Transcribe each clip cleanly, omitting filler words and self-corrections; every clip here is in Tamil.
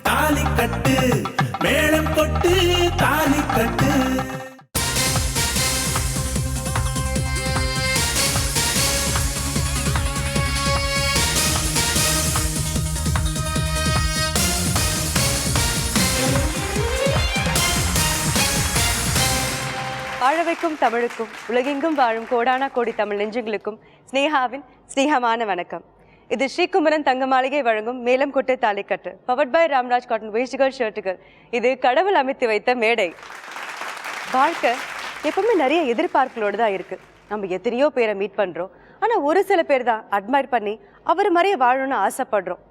தாலி கட்டு மேளம் கொட்டு தாலி கட்டு. வாழவைக்கும் தமிழுக்கும் உலகெங்கும் வாழும் கோடானா கோடி தமிழ் நெஞ்சங்களுக்கும் ஸ்னேகாவின் ஸ்னேகமான வணக்கம். இது ஸ்ரீகுமரன் தங்க மாளிகை வழங்கும் மேலம் கொட்டு தாலிக்கட்டு, பவர்ட் பை ராம்ராஜ் காட்டன் வேஷ்டிகள் ஷர்ட்டுகள். இது கடவுள் அமைத்து வைத்த மேடை. வாழ்க்கை எப்பவுமே நிறைய எதிர்பார்ப்புகளோடு தான் இருக்கு. நம்ம எத்தனையோ பேரை மீட் பண்றோம், ஆனா ஒரு சில பேர் தான் அட்மையர் பண்ணி அவர் மாதிரியே வாழணும்னு ஆசைப்படுறோம்.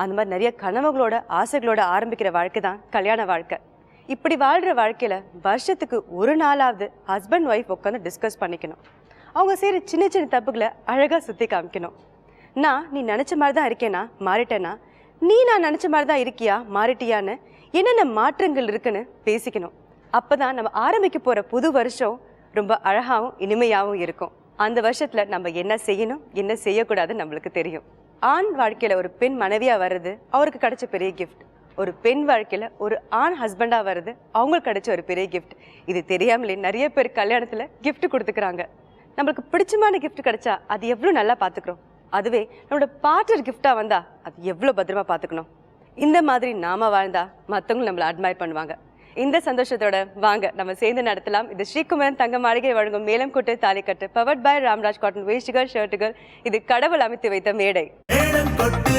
அந்த மாதிரி நிறைய கனவுகளோட ஆசைகளோட ஆரம்பிக்கிற வாழ்க்கை தான் கல்யாண வாழ்க்கை. இப்படி வாழ்கிற வாழ்க்கையில் வருஷத்துக்கு ஒரு நாளாவது ஹஸ்பண்ட் ஒய்ஃப் உட்காந்து டிஸ்கஸ் பண்ணிக்கணும். அவங்க செய்கிற சின்ன சின்ன தப்புகளை அழகாக சுற்றி காமிக்கணும். நீ நினச்ச மாதிரி தான் இருக்கேனா, மாறிட்டேனா, நான் நினச்ச மாதிரி தான் இருக்கியா, மாறிட்டியான்னு என்னென்ன மாற்றங்கள் இருக்குன்னு பேசிக்கணும். அப்போ தான் நம்ம ஆரம்பிக்க போகிற புது வருஷம் ரொம்ப அழகாகவும் இனிமையாகவும் இருக்கும். அந்த வருஷத்தில் நம்ம என்ன செய்யணும், என்ன செய்யக்கூடாதுன்னு நம்மளுக்கு தெரியும். ஆண் வாழ்க்கையில் ஒரு பெண் மனைவியாக வர்றது அவருக்கு கிடைச்ச பெரிய கிஃப்ட். ஒரு பெண் வாழ்க்கையில் ஒரு ஆண் ஹஸ்பண்டாக வருது அவங்களுக்கு கிடைச்ச ஒரு பெரிய கிஃப்ட். இது தெரியாமலே நிறைய பேர் கல்யாணத்தில் கிஃப்ட் கொடுத்துக்கிறாங்க. நம்மளுக்கு பிடிச்சமான கிஃப்ட் கிடைச்சா அது எவ்வளோ நல்லா பார்த்துக்கிறோம். அதுவே நம்மளோட பார்ட்னர் கிஃப்டாக வந்தா அது எவ்வளோ பத்திரமா பார்த்துக்கணும். இந்த மாதிரி நாம வாழ்ந்தா மற்றவங்களும் நம்மளை அட்மையர் பண்ணுவாங்க. இந்த சந்தோஷத்தோட வாங்க நம்ம சேர்ந்து நடத்தலாம். இது ஸ்ரீகுமரன் தங்க மாளிகை வழங்கும் மேலம் கொட்டு தாலிக்கட்டு, பவர்ட் பை ராம்ராஜ் காட்டன் வேஷ்டிகள் ஷர்ட்டுகள். இது கடவுள் அமைத்து வைத்த மேடை. மேளம் கொட்டு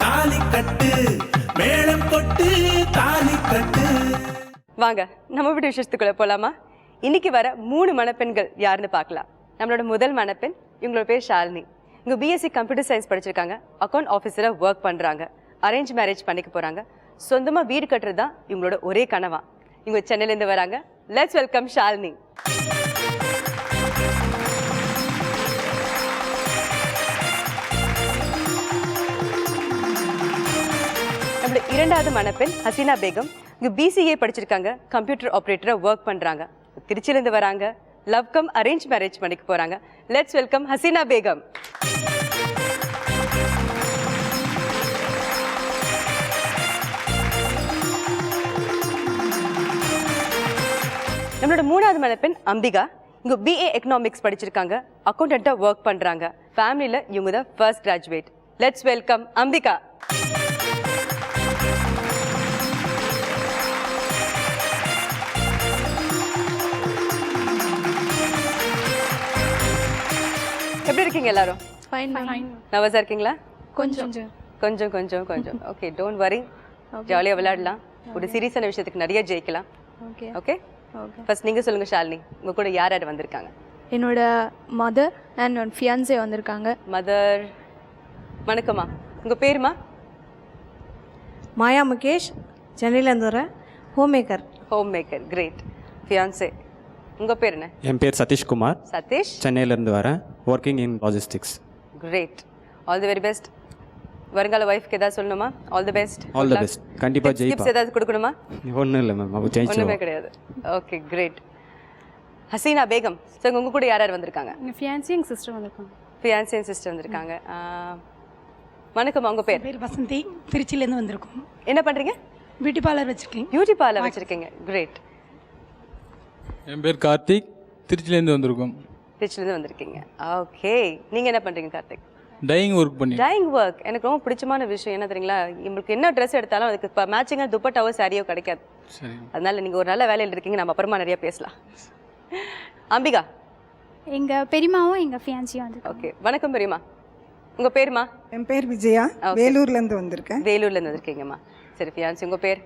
தாலி கட்டு. வாங்க நம்ம வீட்டு விஷயத்துக்குள்ள போலாமா? இன்னைக்கு வர 3 மணப்பெண்கள் யாருன்னு பார்க்கலாம். நம்மளோட முதல் மணப்பெண், இவங்களோட பேர் ஷாலினி. இவங்க பிஎஸ்சி கம்ப்யூட்டர் சயின்ஸ் படிச்சிருக்காங்க. அக்கௌண்ட் ஆஃபீஸரா ஒர்க் பண்றாங்க. அரேஞ்ச் மேரேஜ் பண்ணிக்க போறாங்க. சொந்தமா வீடு கட்டுறது தான் இவங்களோட ஒரே கனவா. இவங்க சென்னையில இருந்து வராங்க. Let's welcome Shalini. நம்மளோட இரண்டாவது மணப்பெண் ஹசீனா பேகம். இங்க பிசிஏ படிச்சிருக்காங்க. கம்ப்யூட்டர் ஆபரேட்டரா ஒர்க் பண்றாங்க. திருச்சியிலிருந்து வராங்க. லவ் கம் அரேஞ்ச் மேரேஜ் பண்ணிக்க போறாங்க. Let's welcome Hasina Begum. நம்மளோட மூணாவது மணப்பெண் அம்பிகா. இங்க பிஏ எக்கனாமிக்ஸ் படிச்சிருக்காங்க. அக்கௌண்டன்ட்டா ஒர்க் பண்றாங்க. ஃபேமிலியில இவங்க தான் first graduate. Let's welcome Ambika. எப்படி இருக்கீங்க எல்லாரும்? ஃபைன். நர்வஸா இருக்கீங்களா? கொஞ்சம் கொஞ்சம் கொஞ்சம் கொஞ்சம். Okay, don't worry. ஜாலியாக விளையாடலாம். ஒரு சீரியஸான விஷயத்துக்கு நிறைய ஜெயிக்கலாம். Okay okay. ஃபர்ஸ்ட் நீங்க சொல்லுங்க ஷாலினி, உங்க கூட யார் யார் வந்திருக்காங்க? என்னோட மதர் அண்ட் ஒன் ஃபியான்சே வந்திருக்காங்க. மதர் வணக்கம்மா. உங்க பேருமா? மாயா முகேஷ், சென்னையிலேருந்து வரேன். Home maker. கிரேட். ஃபியான்சே உங்க பேர் என்ன? என் பேர் சதீஷ்குமார். சதீஷ். சென்னையிலேருந்து வரேன். Working in logistics. Great. All the very best. வருங்கால ஒய்ஃப்க்கு ஏதாவது சொல்லணுமா? All the best. All the best. கண்டிப்பாக ஜெயிப்பா. ஏதாவது கொடுக்கணுமா? ஒன்றும் இல்லை மேம், அவள் ஜெயிச்சு. ஒன்றுமே கிடையாது. Okay, great. Hasina Begum, so உங்க கூட யார் யார் வந்திருக்காங்க? ஃபியான்சி எங்கள் சிஸ்டர் வந்திருக்காங்க. ஃபியான்சி என் சிஸ்டர் வந்திருக்காங்க. வணக்கம். உங்க பேர்? பேர் வசந்தி, திருச்சியிலேருந்து வந்திருக்கோம். என்ன பண்றீங்க? பியூட்டி பார்லர் வச்சுருக்கேன். பியூட்டி பார்லர் வச்சிருக்கீங்க. கிரேட். என் பேர் கார்த்திக், திருச்சியிலேருந்து வந்திருக்கோம். திருச்சியிலேருந்து வந்திருக்கீங்க. ஓகே, நீங்கள் என்ன பண்ணுறீங்க கார்த்திக்? டையிங் ஒர்க் பண்ணி. டையிங் ஒர்க் எனக்கு ரொம்ப பிடிச்சமான விஷயம். என்ன தெரியுங்களா, உங்களுக்கு என்ன ட்ரெஸ் எடுத்தாலும் அதுக்கு இப்போ மேட்சிங்காக துப்பட்டாவோ சாரியோ கிடைக்காது. சரி, அதனால நீங்கள் ஒரு நல்ல வேலையில் இருக்கீங்க. நம்ம அப்புறமா நிறைய பேசலாம். அம்பிகா. எங்கள் பெரியமாவும் எங்கள் ஃபியான்சியும் வந்து. ஓகே, வணக்கம் பெரியம்மா. உங்கள் பேருமா? என் பேர் விஜயா, வேலூர்லேருந்து வந்திருக்கேன். வேலூர்லேருந்து வந்திருக்கீங்கம்மா. சரி ஃபியான்சி, உங்கள் பேர்?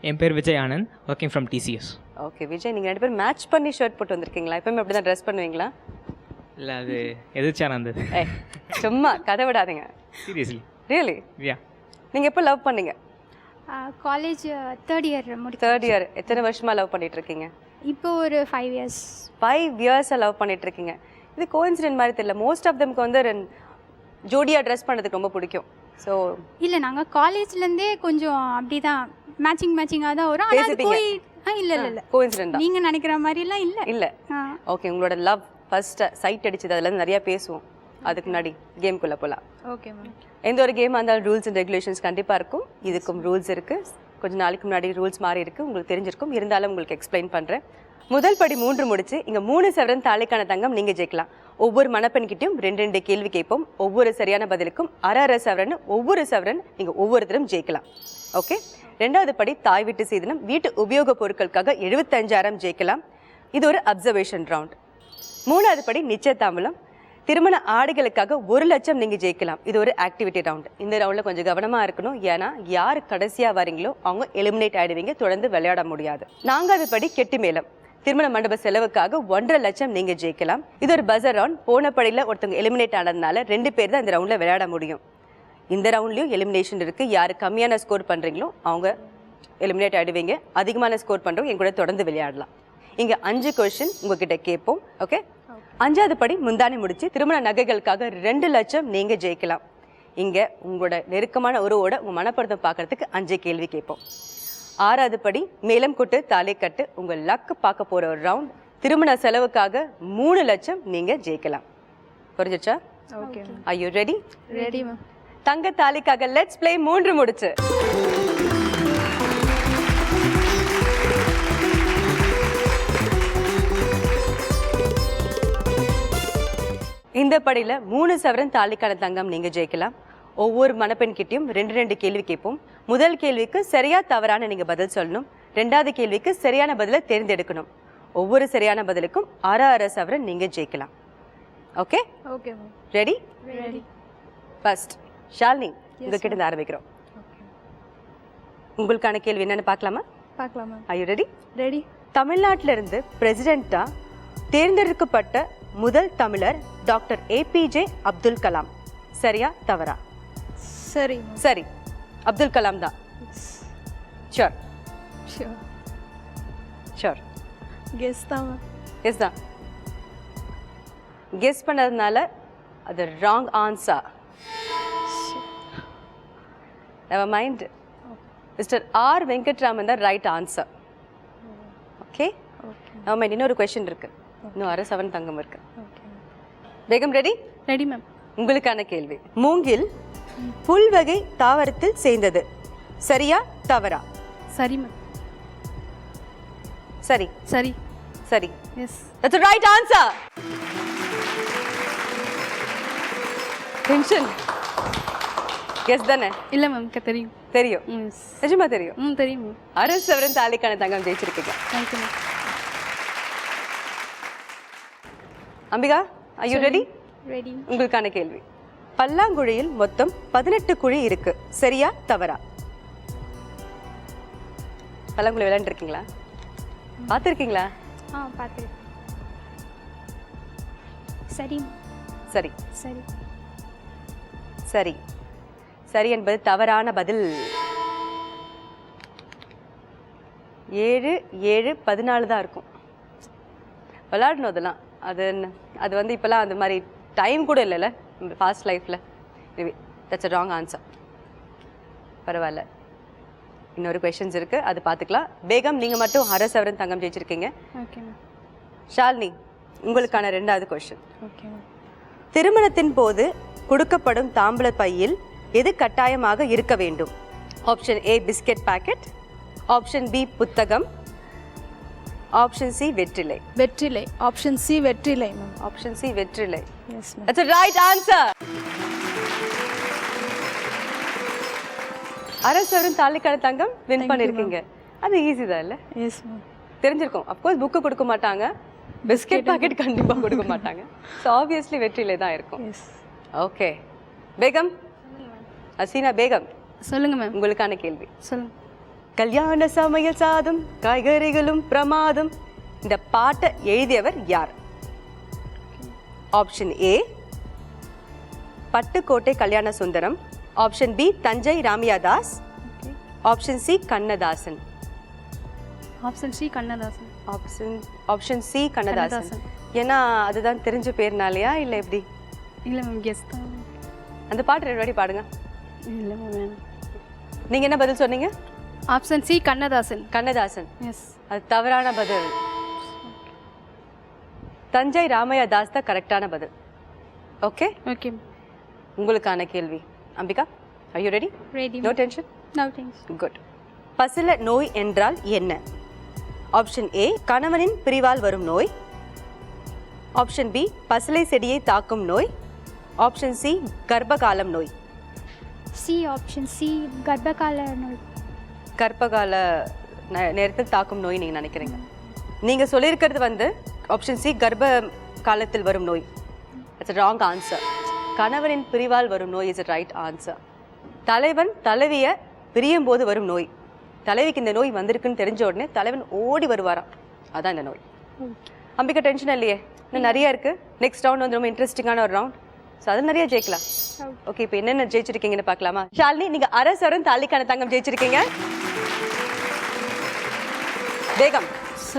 என் பேர் Vijay Anand, working from TCS. Okay Vijay, நீங்கள் 2 பேரும் மேட்ச் பண்ணி ஷர்ட் போட்டு வந்திருக்கீங்களா? எப்பவுமே அப்படி தான் ட்ரெஸ் பண்ணுவீங்களா? இல்லை, அது எதிர்ச்சா நடந்தது. சும்மா கதை விடாதீங்க. சீரியஸ்லி? ரியலி? யா. நீங்கள் எப்போ லவ் பண்ணீங்க? காலேஜ் தேர்ட் இயர் முடிச்சு. Third year. எத்தனை வருஷமாக லவ் பண்ணிட்டு இருக்கீங்க? இப்போ ஒரு 5 இயர்ஸ். 5 இயர்ஸாக லவ் பண்ணிட்டு இருக்கீங்க. இது கோஇன்சிடென்ட் மாதிரி தெரியல. மோஸ்ட் ஆஃப் தம்க்கு வந்து ஜோடியாக ட்ரெஸ் பண்ணுறதுக்கு ரொம்ப பிடிக்கும். ஸோ இல்லை, நாங்கள் காலேஜ்லேருந்தே கொஞ்சம் அப்படி தான் மேட்சிங்காக தான் வரும். இல்லை கோஇன்சிடென்ட். நீங்கள் நினைக்கிற மாதிரிலாம் இல்லை. ஓகே, உங்களோட லவ் ஃபர்ஸ்ட் சைட் அடிச்சது அதுலேருந்து நிறையா பேசுவோம். அதுக்கு முன்னாடி கேம்குள்ளே போகலாம். Okay ma'am. எந்த ஒரு கேமாக இருந்தாலும் ரூல்ஸ் அண்ட் ரெகுலேஷன்ஸ் கண்டிப்பாக இருக்கும். இதுக்கும் ரூல்ஸ் இருக்குது. கொஞ்சம் நாளைக்கு முன்னாடி ரூல்ஸ் மாறி இருக்குது, உங்களுக்கு தெரிஞ்சிருக்கும். இருந்தாலும் உங்களுக்கு எக்ஸ்பிளைன் பண்ணுறேன். முதல் படி 3 முடிச்சு இங்கே 3 சவரன் தாலிக்கான தங்கம் நீங்கள் ஜெயிக்கலாம். ஒவ்வொரு மணப்பெண்கிட்டையும் 2 கேள்வி கேட்போம். ஒவ்வொரு சரியான பதிலுக்கும் அரை சவரன் ஒவ்வொரு சவரன் நீங்கள் ஒவ்வொருத்தரும் ஜெயிக்கலாம். ஓகே. 2வது படி தாய் வீட்டு சீதனம் வீட்டு உபயோக பொருட்களுக்காக 75,000 ஜெயிக்கலாம். இது ஒரு அப்சர்வேஷன் ரவுண்ட். 3வது படி நிச்சயதாம்பலம் திருமண ஆடைகளுக்காக 1 லட்சம் நீங்கள் ஜெயிக்கலாம். இது ஒரு ஆக்டிவிட்டி ரவுண்ட். இந்த ரவுண்டில் கொஞ்சம் கவனமாக இருக்கணும். ஏன்னா யார் கடைசியாக வரீங்களோ அவங்க எலிமினேட் ஆகிடுவீங்க, தொடர்ந்து விளையாட முடியாது. 4வது படி கெட்டி மேளம் திருமண மண்டப செலவுக்காக 1.5 லட்சம் நீங்கள் ஜெயிக்கலாம். இது ஒரு பஸர் ரவுண்ட். போன படியில் ஒருத்தவங்க எலிமினேட் ஆனதுனால 2 பேர் தான் இந்த ரவுண்டில் விளையாட முடியும். இந்த ரவுண்ட்லேயும் எலிமினேஷன் இருக்குது. யார் கம்மியான ஸ்கோர் பண்ணுறீங்களோ அவங்க எலிமினேட் ஆகிடுவீங்க. அதிகமான ஸ்கோர் பண்ணுறவங்க என் கூட தொடர்ந்து விளையாடலாம். இங்கே 5 கொஸ்டின் உங்ககிட்ட கேட்போம். ஓகே. 5வது படி முந்தானி முடிச்சு திருமண நகைகளுக்காக 2 லட்சம் நீங்கள் ஜெயிக்கலாம். இங்கே உங்களோட நெருக்கமான உறவோட உங்கள் மனப்படுத்தம் பார்க்கறதுக்கு 5 கேள்வி கேட்போம். 6வது படி மேலம் கொட்டு தாலி கட்டு உங்கள் லக்கு பார்க்க போகிற ஒரு ரவுண்ட். திருமண செலவுக்காக 3 லட்சம் நீங்கள் ஜெயிக்கலாம். புரிஞ்சிச்சா? Okay. Are you ready? Ready ma'am. தங்க தாலிக்காக லெட்ஸ் ப்ளே 3 முடிச்சு. இந்த படியில் 3 சவரன் தாலிக்கான தங்கம் நீங்கள் ஜெயிக்கலாம். ஒவ்வொரு மணப்பெண்கிட்டையும் 2 கேள்வி கேட்போம். முதல் கேள்விக்கு சரியா தவறான நீங்கள் பதில் சொல்லணும். 2வது கேள்விக்கு சரியான பதிலை தேர்ந்தெடுக்கணும். ஒவ்வொரு சரியான பதிலுக்கும் அரை சவரன் நீங்கள் ஜெயிக்கலாம். Okay. Okay ma'am. Ready? Ready. First Shalini உங்ககிட்ட இருந்து ஆரம்பிக்கிறோம். உங்களுக்கான கேள்வி என்னன்னு பார்க்கலாமா? பார்க்கலாம் ma'am. R you ready? Ready. தமிழ்நாட்டிலிருந்து பிரசிடெண்ட்டாக தேர்ந்தெடுக்கப்பட்ட முதல் தமிழர் டாக்டர் APJ அப்துல் கலாம். சரியா தவறா? சரி மேம். சரி, அப்துல் கலாம் தான். ஷோர்? ஷியோர். ஷோர். கெஸ் தான் மேம். எஸ் தான். கெஸ் பண்ணதுனால அது wrong answer. Never mind. Mister R Venkatraman தான் right answer. Okay. Never mind. இன்னொரு கொஸ்டின் இருக்கு. இன்னும் அரை சவரன் தங்கம் இருக்கு. பேகம் ரெடி? Ready ma'am. உங்களுக்கான கேள்வி. மூங்கில் புல்வகை தாவரத்தில் சேர்ந்தது. சரியா தவறா? சரி மேம். சரி. சரி. சரி. Yes. That's the right answer. Tension. Guess தானே? இல்லை மேம் தெரியும். தெரியும். எஸ். நிஜமா தெரியும்? தெரியும் மேம். அரை சவரன் தாலிக்கான தங்கம் ஜெயிச்சிருக்கீங்க. Thank you ma'am. Ambika, are you ready? Ready. உங்களுக்கான கேள்வி. பல்லாங்குழியில் மொத்தம் 18 குழி இருக்கு. சரியா தவறா? பல்லாங்குழி விளையாண்டுருக்கீங்களா? பார்த்துருக்கீங்களா? பார்த்து. சரி. சரி. சரி. சரி. சரி என்பது தவறான பதில். 7 7 14 தான் இருக்கும். விளையாடணும் அதெல்லாம். அது வந்து இப்போலாம் அந்த மாதிரி டைம் கூட இல்லைல்ல ஃபாஸ்ட் லைஃப்பில். That's a wrong answer. பரவாயில்ல. இன்னொரு கொஷின்ஸ் இருக்குது, அது பார்த்துக்கலாம். பேகம் நீங்கள் மட்டும் அரை சவரன் தங்கம் ஜெயிச்சிருக்கீங்க. Okay ma'am. ஷாலினி உங்களுக்கான 2வது கொஷின். Okay ma'am. திருமணத்தின் போது கொடுக்கப்படும் தாம்பூல பையில் எது கட்டாயமாக இருக்க வேண்டும்? Option A biscuit packet, option B புத்தகம், ஆப்ஷன் C வெற்றிலை. வெற்றிலை. ஆப்ஷன் சி வெற்றிலை மேம். ஆப்ஷன் C வெற்றிலை. Yes ma'am. That's a right answer. அரை சவரன் தாலிக்கான தங்கம் வின் பண்ணிருக்கீங்க. அது ஈஸி தான் இல்லை? Yes ma'am. தெரிஞ்சிருக்கும். அப்கோர்ஸ் புக்கு கொடுக்க மாட்டாங்க, பிஸ்கெட் பாக்கெட் கண்டிப்பாக கொடுக்க மாட்டாங்க. ஸோ ஆப்வியஸ்லி வெற்றிலை தான் இருக்கும். எஸ். ஓகே. பேகம், அசீனா பேகம் சொல்லுங்க மேம். உங்களுக்கான கேள்வி. சொல்லுங்க. கல்யாண சமையல் சாதம் காய்கறிகளும் பிரமாதம் இந்த பாட்டை எழுதியவர் யார்? Option A Pattukkottai Kalyana Sundaram, option B Thanjai Ramaiahdas, option C Kannadasan. Option C Kannadasan. Option C Kannadasan. ஏன்னா அதுதான் தெரிஞ்ச பேர்னாலையா இல்லை எப்படி? இல்லை மேம் கெஸ் தான். அந்த பாட்டு 2 வாட்டி பாடுங்க. இல்லை மேம் வேணும். நீங்கள் என்ன பதில் சொன்னீங்க? Option C Kannadasan. Kannadasan. Yes. அது தவறான பதில். தஞ்சை ராமையா தாஸ் தான் கரெக்டான பதில். ஓகே ஓகே உங்களுக்கான கேள்வி Ambika, are you ready? Ready No tension. No thanks. Good. பசில நோய் என்றால் என்ன? ஆப்ஷன் ஏ கணவனின் பிரிவால் வரும் நோய், ஆப்ஷன் பி பசலை செடியை தாக்கும் நோய், ஆப்ஷன் சி கர்ப்பகாலம் நோய். சி ஆப்ஷன் சி கர்ப்பகால நோய். கர்ப்பகால நேரத்தில் தாக்கும் நோய் நீங்கள் நினைக்கிறீங்க. நீங்கள் சொல்லியிருக்கிறது வந்து ஆப்ஷன் சி கர்ப்ப காலத்தில் வரும் நோய். It's wrong answer. கணவனின் பிரிவால் வரும் நோய் இஸ் ரைட் ஆன்சர். தலைவன் தலைவியை பிரியும் போது வரும் நோய். தலைவிக்கு இந்த நோய் வந்திருக்குன்னு தெரிஞ்ச உடனே தலைவன் ஓடி வருவாராம், அதான் இந்த நோய். அம்பிகா டென்ஷன் இல்லையே, இன்னும் நிறைய இருக்கு. நெக்ஸ்ட் ரவுண்ட் வந்து ரொம்ப இன்ட்ரெஸ்டிங்கான ஒரு ரவுண்ட். ஸோ அது நிறைய ஜெயிக்கலாம். ஓகே, இப்போ என்னென்ன ஜெயிச்சிருக்கீங்கன்னு பார்க்கலாமா? ஷாலினி, நீங்கள் அரசரும் தாலிக்கான தங்கம் ஜெயிச்சிருக்கீங்க. பேகம்,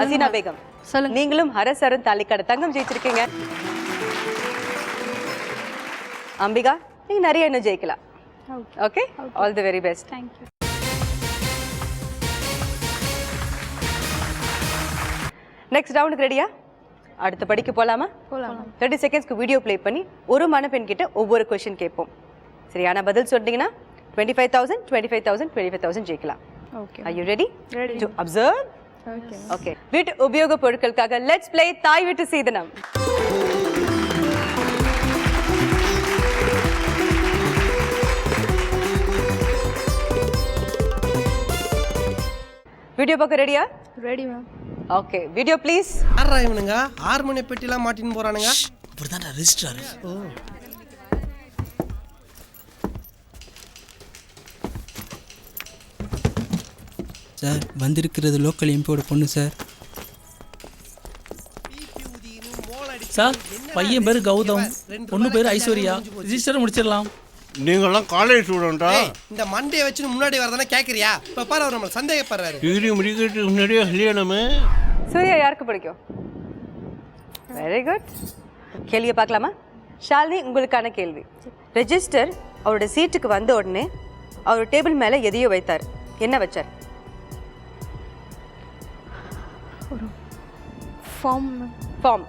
ஹசீனா பேகம் சொல்லுங்க. நீங்களும் அரசரும் தாலிக்கான தங்கம் ஜெயிச்சிருக்கீங்க. அம்பிகா, நீங்க நிறைய இன்னும் ஜெயிக்கலாம். Okay, all the very best. Thank you. Next ரவுண்டுக்கு ரெடியா? அடுத்த படிக்க போலாமா? போகலாம். 30 செகண்ட்ஸ்க்கு வீடியோ ப்ளே பண்ணி ஒரு மணப்பெண் கிட்ட ஒவ்வொரு கொஸ்டின் கேட்போம். சரியான பதில் சொன்னீங்கன்னா 25,000 25,000 25,000 ஜெயிக்கலாம். Okay. Are you ready? Ready. To observe? Okay. Okay. வீட்டு உபயோக பொருட்களுக்காக லெட்ஸ் ப்ளே தாய் வீட்டு சீதனம். வீடியோ பார்க்க ரெடியா? Ready ma'am. Okay, video please. யாரா இவனுங்க 6 மணி பெட்டிலாம் மாட்டின்னு போறானுங்க? இப்படிதான் ரெஜிஸ்ட்ரார். ஓ சார், வந்திருக்கிறது லோக்கல் எம்பியோட பொண்ணு சார். சார், பையன் பேர் கௌதம், பொண்ணு பேர் ஐஸ்வர்யா. ரிஜிஸ்டர் முடிச்சிடலாம். நீங்கெல்லாம் காலேஜ் ஸ்டூடெண்டா? இந்த மண்டே வச்சு முன்னாடி வரதானே கேக்குறியா? இப்ப பாரு அவர் நம்மள சந்தேகப்படுறாரு. டிகிரி முடிக்கிறதுக்கு முன்னாடியே கல்யாணமே. சூர்யா யாருக்கு பிடிக்கும்? Very good. கேள்வியை பார்க்கலாமா? ஷாலினி, உங்களுக்கான கேள்வி. ரெஜிஸ்டர் அவரோட சீட்டுக்கு வந்த உடனே அவர் டேபிள் மேலே எதையோ வைத்தார். என்ன வச்சார்? ஃபார்ம்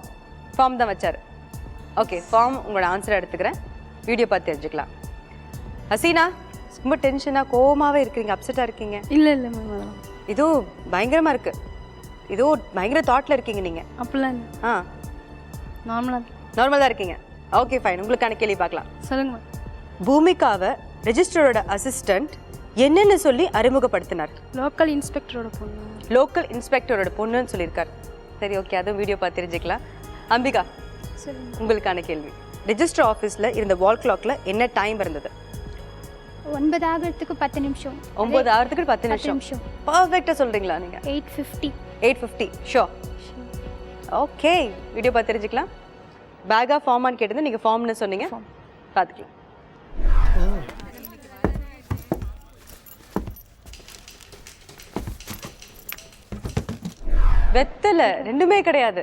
ஃபார்ம் தான் வச்சார். ஓகே, ஃபார்ம் உங்களோட ஆன்சரை எடுத்துக்கிறேன். வீடியோ பார்த்து தெரிஞ்சுக்கலாம். ஹசீனா, ரொம்ப டென்ஷனாக கோவமாகவே இருக்கிறீங்க, அப்செட்டாக இருக்கீங்க. இல்லை இல்லை மேம், அதெல்லாம் இதோ பயங்கரமாக இருக்குது. இதோ பயங்கர தாட்டில் இருக்கீங்க நீங்கள். அப்படிலாம் இல்லை. ஆ, நார்மலாக தான் இருக்கீங்க. Okay fine. உங்களுக்கான கேள்வி பார்க்கலாம். சொல்லுங்க மேம். பூமிகாவை ரெஜிஸ்டரோட அசிஸ்டன்ட் என்னென்னு சொல்லி அறிமுகப்படுத்தினார்? லோக்கல் இன்ஸ்பெக்டரோட பொண்ணு. லோக்கல் இன்ஸ்பெக்டரோட பொண்ணுன்னு சொல்லியிருக்கார். சரி, ஓகே, அதுவும் வீடியோ பார்த்து தெரிஞ்சுக்கலாம். அம்பிகா, சொல்லுங்க. உங்களுக்கான கேள்வி. ரெஜிஸ்டர் ஆஃபீஸில் இருந்த வால் கிளாக்ல என்ன டைம் இருந்தது? 9 ஆகிறதுக்கு 10 நிமிஷம். 9 ஆகிறதுக்கு 10 நிமிஷம். பர்ஃபெக்டாக சொல்கிறீங்களா நீங்கள்? 8:50. 8:50 ஷோர். ஓகே, வீடியோ பார்த்து தெரிஞ்சுக்கலாம். பேக்காக ஃபார்மான்னு கேட்டது, நீங்கள் ஃபார்ம்னு சொன்னீங்க. பார்த்துக்கலாம். வெத்தலை ரெண்டுமே கிடையாது.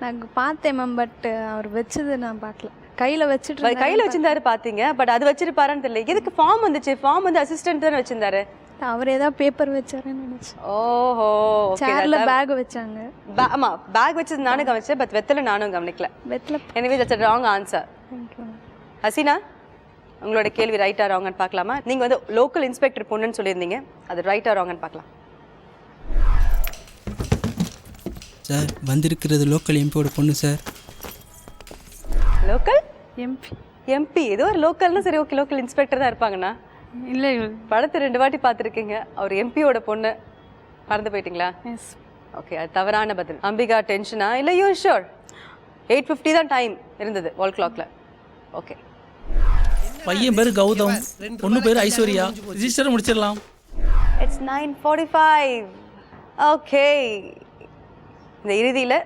நான் பார்த்தேன் மேம், பட் அவர் வச்சது நான் பார்க்கல. கையில் வச்சுட்டு கையில் வச்சிருந்தாரு பார்த்தீங்க, பட் அது வச்சிருப்பாரான்னு தெரியல. எதுக்கு ஃபார்ம் வந்துச்சு? ஃபார்ம் வந்து அசிஸ்டன்ட் தானே வச்சிருந்தாரு. அவர் ஏதாவது பேப்பர் வச்சாருன்னு நினைச்சேன். ஓஹோ, சேர்ல பேக் வச்சாங்க. ஆமா, பேக் வச்சது நானும் கவனிச்சேன், பட் வெத்தலை நானும் கவனிக்கல. வெத்தலை. எனவே தட்ஸ் ராங் ஆன்சர். ஹசீனா, உங்களோட கேள்வி ரைட்டா ராங்கான்னு பார்க்கலாமா? நீங்க வந்து லோக்கல் இன்ஸ்பெக்டர் பொண்ணுன்னு சொல்லியிருந்தீங்க, அது ரைட்டா ராங்கான்னு பார்க்கலாம். சார், வந்திருக்கிறது லோக்கல் எம்பியோட பொண்ணு சார். லோக்கல் எம்பி ஏதோ ஒரு லோக்கல்னா சரி, ஓகே, லோக்கல் இன்ஸ்பெக்டர் தான் இருப்பாங்கண்ணா. இல்லை, படத்தை 2 வாட்டி பார்த்துருக்கீங்க. அவர் எம்பியோட பொண்ணு. மறந்து போயிட்டீங்களா? எஸ். ஓகே, அது தவறான பதில். அம்பிகா டென்ஷனா? இல்லை, யூ ஷோர்? 8:50 தான் டைம் இருந்தது வால் கிளாக்ல. ஓகே. பையன் பேர் கௌதம், பொண்ணு பேர் ஐஸ்வர்யா. ரிஜிஸ்டர் முடிச்சிடலாம். இட்ஸ் 9:45. ஓகே, இந்த இறுதியில்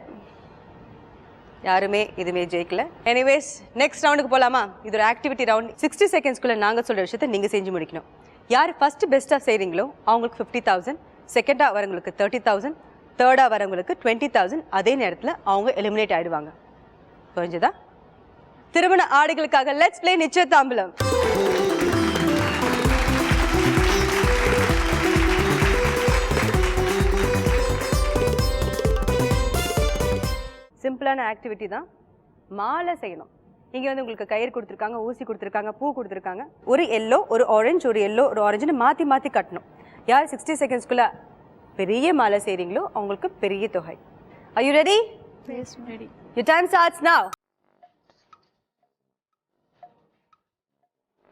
யாருமே எதுவுமே ஜெயிக்கல. எனிவேஸ், நெக்ஸ்ட் ரவுண்டுக்கு போகலாமா? இது ஒரு ஆக்டிவிட்டி ரவுண்ட். 60 செகண்ட்ஸ்குள்ளே நாங்கள் சொல்கிற விஷயத்தை நீங்கள் செஞ்சு முடிக்கணும். யார் ஃபஸ்ட்டு பெஸ்ட்டாக செய்கிறீங்களோ அவங்களுக்கு 50,000, செகண்டாக வரவங்களுக்கு 30,000, தேர்டாக வரவங்களுக்கு 20,000. அதே நேரத்தில் அவங்க எலிமினேட் ஆகிடுவாங்க. புரிஞ்சுதா? திருமண ஆடைகளுக்காக லெட்ஸ் ப்ளே நிச்சயதாம்பலம். சிம்பிளான ஆக்டிவிட்டி தான். மாலை செய்யணும். இங்கே வந்து உங்களுக்கு கயிறு கொடுத்துருக்காங்க, ஊசி கொடுத்துருக்காங்க, பூ கொடுத்துருக்காங்க. ஒரு எல்லோ, ஒரு ஆரஞ்சு, ஒரு எல்லோ, ஒரு ஆரஞ்சுன்னு மாற்றி மாற்றி கட்டணும். யார் 60 செகண்ட்ஸ்குள்ளே பெரிய மாலை செய்கிறீங்களோ அவங்களுக்கு பெரிய தொகை. Are you ready? Yes, ready. Your time starts now.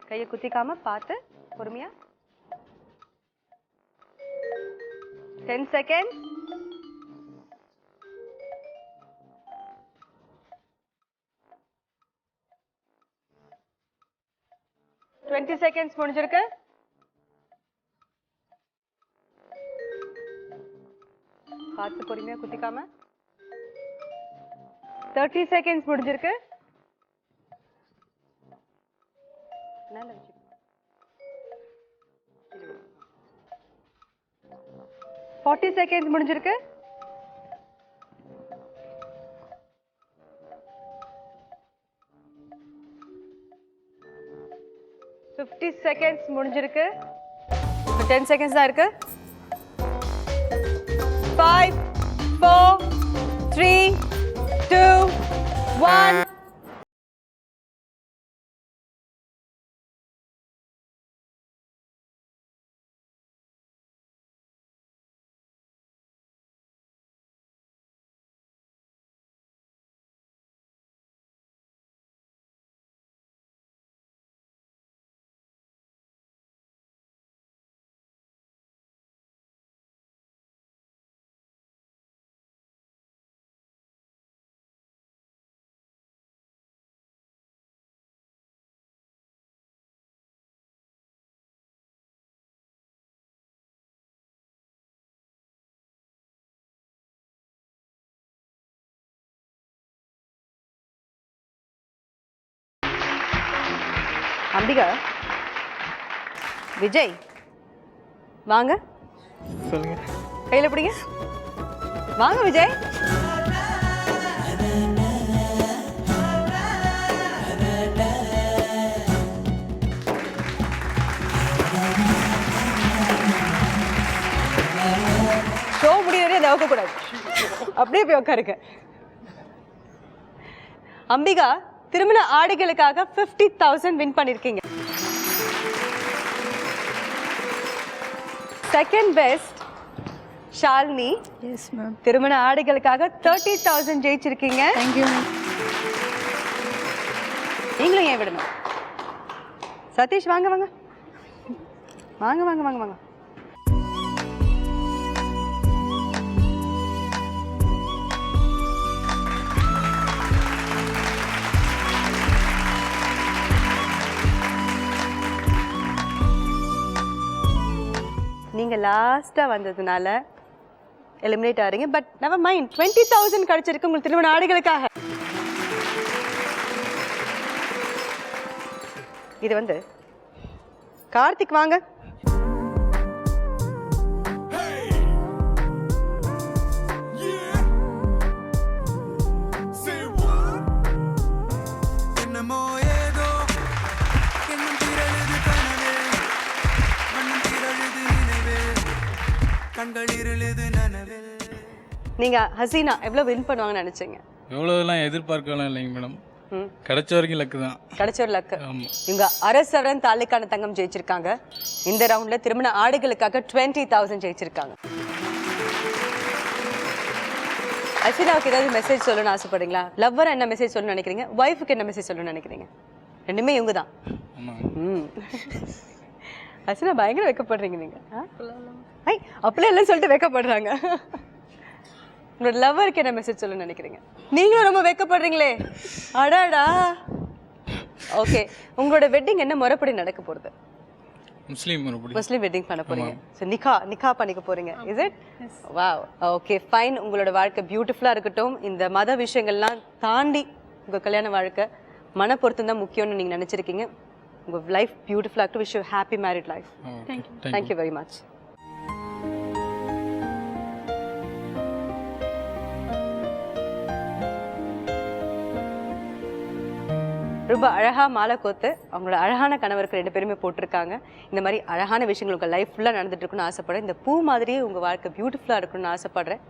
கையை குத்திக்காம பார்த்து பொறுமையா. 10 seconds. டுவெண்ட்டி செகண்ட்ஸ் முடிஞ்சிருக்கு. பார்த்து பொறுமையா குத்திக்காம. 30 செகண்ட்ஸ் முடிஞ்சிருக்கு. 40 செகண்ட்ஸ் முடிஞ்சிருக்கு. 50 செகண்ட்ஸ் முடிஞ்சிருக்கு. 10 செகண்ட்ஸ் தான் இருக்கு. 5 4 3 2 1. அம்பிகா, விஜய் வாங்க. சொல்லுங்க. கையில் பிடிங்க. வாங்க விஜய். ஷோ முடியவரே அதை வைக்கக்கூடாது, அப்படியே போய் உட்காருங்க. அம்பிகா, திருமண ஆடைகளுக்காக 50,000 வின் பண்ணிருக்கீங்க. Second best Shalini. Yes ma'am. திருமண ஆடைகளுக்காக 30,000 ஜெயிச்சிருக்கீங்க. Thank you ma'am. நீங்களும் ஏன் விடணும்? சதீஷ் வாங்க வாங்க வாங்க வாங்க வாங்க வாங்க. நீங்கள் லாஸ்ட்டாக வந்ததுனால எலிமினேட் ஆகிறீங்க. பட் நெவர் மைண்ட், 20,000 கிடைச்சிருக்கு உங்களுக்கு திருமண ஆடைகளுக்காக. இது வந்து கார்த்திக் வாங்க. நீங்க ஹசீனா எவ்வளவு வின் பண்ணுவாங்கன்னு நினைச்சீங்க? எவ்வளோதெல்லாம் எதிர்பார்க்கலாம் இல்லைங்க மேடம், கிடைச்ச வரைக்கும் லக்கு தான். கிடைச்ச ஒரு லக்கு. இவங்க அரசவரன் தாலுக்கான தங்கம் ஜெயிச்சிருக்காங்க. இந்த ரவுண்ட்ல திருமண ஆடைகளுக்காக 20,000 ஜெயிச்சிருக்காங்க. ஹசீனாவுக்கு ஏதாவது மெசேஜ் சொல்லணும்னு ஆசைப்படுறீங்களா? லவ்வர் என்ன மெசேஜ் சொல்லணும்னு நினைக்கிறீங்க? ஒய்ஃபுக்கு என்ன மெசேஜ் சொல்லணும்னு நினைக்கிறீங்க? ரெண்டுமே இவங்க தான். ஹசீனா பயங்கர வெக்கப்படுறீங்க நீங்க. ஐ அப்படியே எல்லாம் சொல்லிட்டு வெக்கப்படுறாங்க. உங்களோட லவ்வருக்கு என்ன மெசேஜ் சொல்லணும்னு நினைக்கிறீங்க? நீங்களும் ரொம்ப வெக்கப்படுறீங்களே. அடாடா. ஓகே, உங்களோட வெட்டிங் என்ன முறைப்படி நடக்க போறது? முஸ்லீம் வெட்டிங் பண்ண போறீங்க. ஸோ நிக்கா பண்ணிக்க போறீங்க. Is it? Wow. Okay fine. உங்களோட வாழ்க்கை பியூட்டிஃபுல்லா இருக்கட்டும். இந்த மத விஷயங்கள்லாம் தாண்டி உங்க கல்யாண வாழ்க்கை மன பொருத்தம் தான் முக்கியம்னு நீங்க நினைச்சிருக்கீங்க. உங்க லைஃப் பியூட்டிஃபுல்லா இருக்கட்டும். Wish you happy married life. Thank you very much. ரொம்ப அழகாக மாலை கோத்து அவங்களோட அழகான கணவருக்கு 2 பேருமே போட்டிருக்காங்க. இந்த மாதிரி அழகான விஷயங்கள் உங்கள் லைஃப் ஃபுல்லாக நடந்துட்டு இருக்குன்னு ஆசைப்படுறேன். இந்த பூ மாதிரியே உங்கள் வாழ்க்கை பியூட்டிஃபுல்லாக இருக்கணும்னு ஆசைப்படுறேன்.